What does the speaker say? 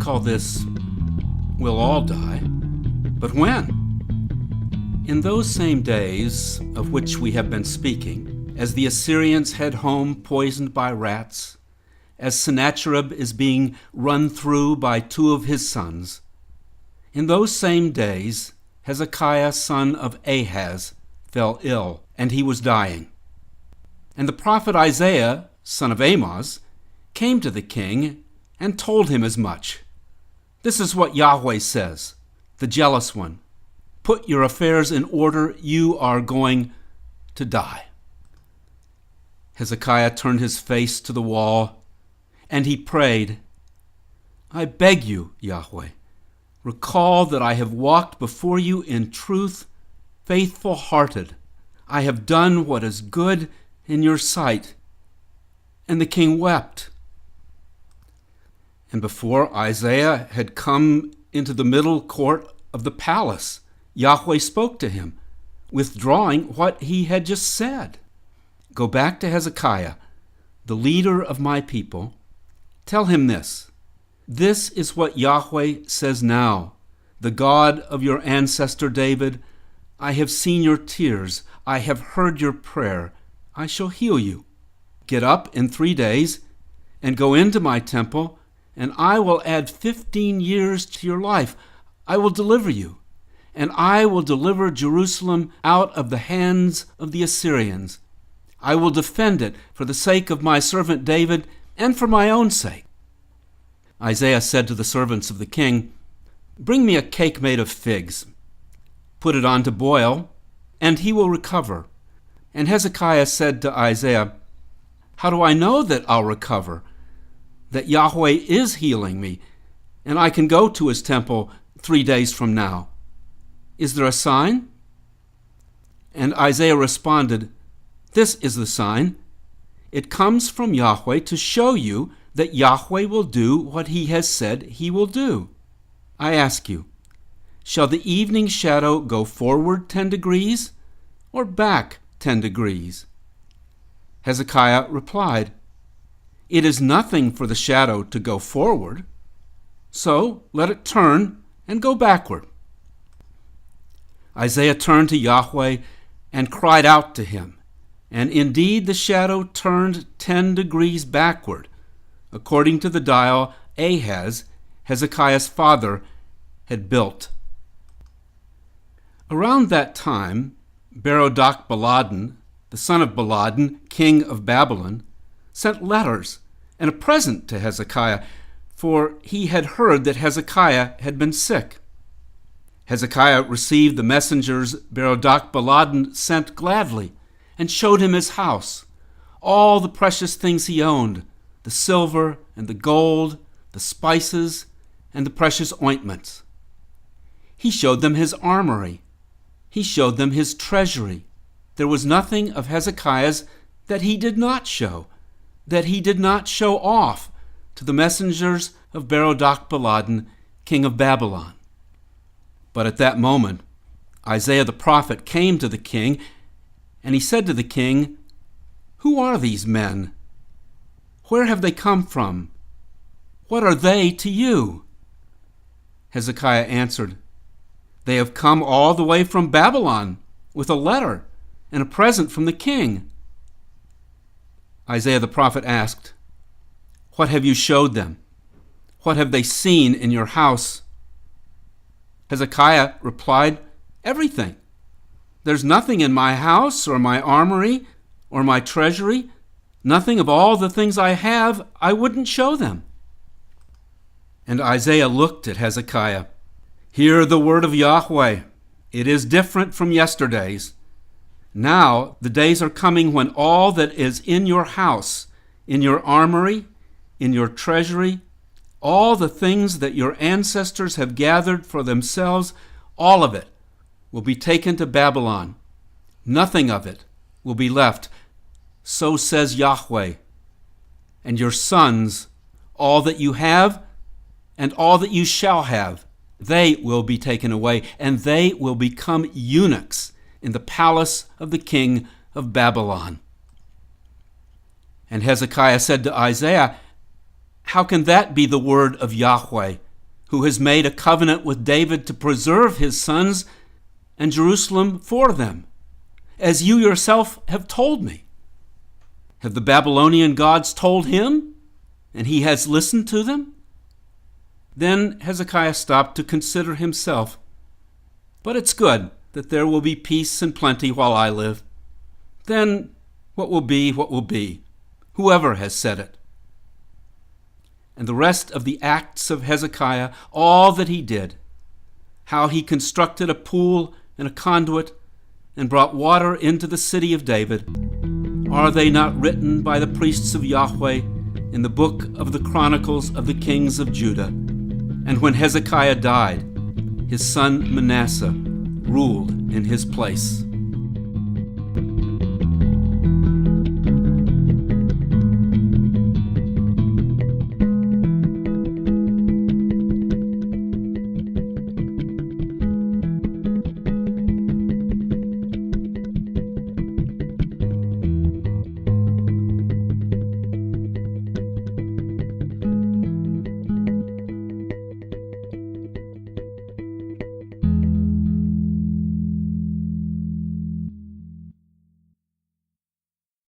call this, we'll all die. But when? In those same days of which we have been speaking, as the Assyrians head home poisoned by rats, as Sennacherib is being run through by two of his sons, in those same days Hezekiah son of Ahaz fell ill, and he was dying. And the prophet Isaiah son of Amoz came to the king and told him as much. This is what Yahweh says, the jealous one. Put your affairs in order, you are going to die. Hezekiah turned his face to the wall, and he prayed, I beg you, Yahweh, recall that I have walked before you in truth, faithful-hearted. I have done what is good in your sight. And the king wept. And before Isaiah had come into the middle court of the palace, Yahweh spoke to him, withdrawing what he had just said. Go back to Hezekiah, the leader of my people. Tell him this. This is what Yahweh says now, the God of your ancestor David. I have seen your tears. I have heard your prayer. I shall heal you. Get up in 3 days and go into my temple, and I will add 15 years to your life. I will deliver you, and I will deliver Jerusalem out of the hands of the Assyrians. I will defend it for the sake of my servant David and for my own sake. Isaiah said to the servants of the king, Bring me a cake made of figs. Put it on to boil, and he will recover. And Hezekiah said to Isaiah, How do I know that I'll recover? That Yahweh is healing me, and I can go to his temple 3 days from now. Is there a sign? And Isaiah responded, This is the sign. It comes from Yahweh to show you that Yahweh will do what he has said he will do. I ask you, shall the evening shadow go forward 10 degrees or back 10 degrees? Hezekiah replied, It is nothing for the shadow to go forward, so let it turn and go backward. Isaiah turned to Yahweh and cried out to him, and indeed the shadow turned 10 degrees backward, according to the dial Ahaz, Hezekiah's father, had built. Around that time, Berodach-Baladan, the son of Baladan, king of Babylon, sent letters and a present to Hezekiah, for he had heard that Hezekiah had been sick. Hezekiah received the messengers Berodach-Baladan sent gladly, and showed him his house, all the precious things he owned, the silver and the gold, the spices, and the precious ointments. He showed them his armory. He showed them his treasury. There was nothing of Hezekiah's that he did not show off to the messengers of Berodach-Baladan, king of Babylon. But at that moment, Isaiah the prophet came to the king, and he said to the king, Who are these men? Where have they come from? What are they to you? Hezekiah answered, They have come all the way from Babylon with a letter and a present from the king. Isaiah the prophet asked, What have you showed them? What have they seen in your house? Hezekiah replied, Everything. There's nothing in my house or my armory or my treasury, nothing of all the things I have I wouldn't show them. And Isaiah looked at Hezekiah. Hear the word of Yahweh. It is different from yesterday's. Now the days are coming when all that is in your house, in your armory, in your treasury, all the things that your ancestors have gathered for themselves, all of it will be taken to Babylon. Nothing of it will be left. So says Yahweh. And your sons, all that you have and all that you shall have, they will be taken away, and they will become eunuchs in the palace of the king of Babylon. And Hezekiah said to Isaiah, How can that be the word of Yahweh who has made a covenant with David to preserve his sons and Jerusalem for them, as you yourself have told me. Have the Babylonian gods told him, and he has listened to them?" Then Hezekiah stopped to consider himself. "But it's good that there will be peace and plenty while I live. Then what will be, whoever has said it." And the rest of the acts of Hezekiah, all that he did, how he constructed a pool and a conduit and brought water into the city of David, are they not written by the priests of Yahweh in the book of the Chronicles of the kings of Judah? And when Hezekiah died, his son Manasseh ruled in his place.